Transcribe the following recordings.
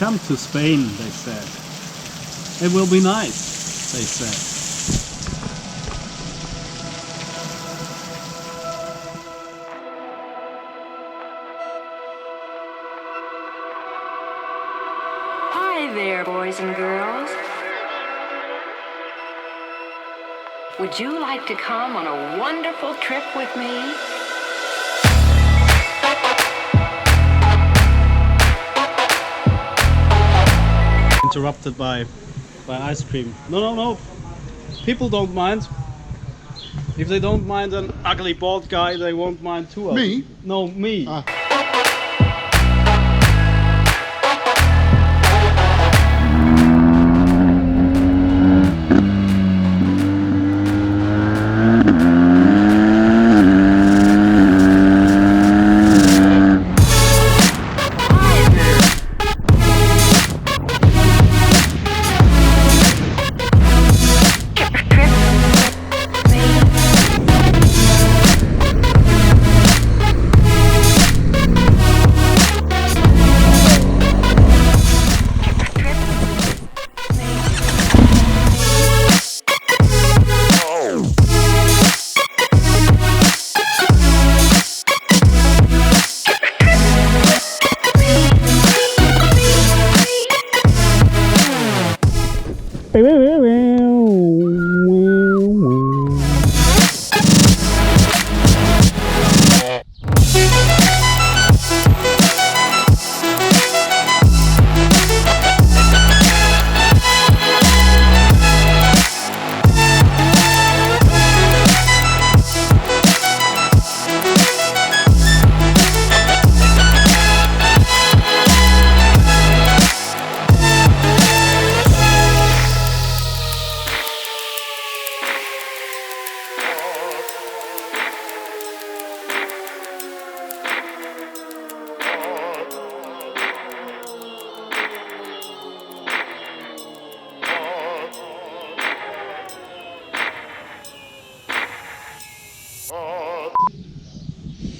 come to Spain, they said. It will be nice, they said. Hi there, boys and girls. Would you like to come on a wonderful trip with me? Interrupted by ice cream. No. People don't mind. If they don't mind an ugly bald guy, they won't mind too ugly. Me? No, me. Ah.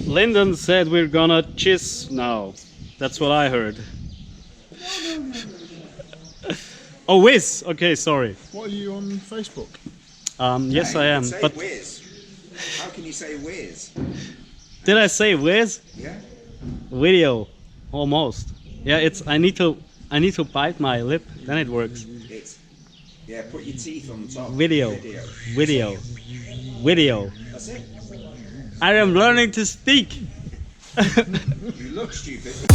Lyndon said we're gonna kiss now. That's what I heard. Oh, whiz! Okay, sorry. What are you on Facebook? Yes, I am. Say But whiz. How can you say whiz? did I say whiz? Yeah. Video, almost. Yeah, it's. I need to bite my lip. Then it works. It's put your teeth on top. Video. That's it. I am learning to speak. You look stupid.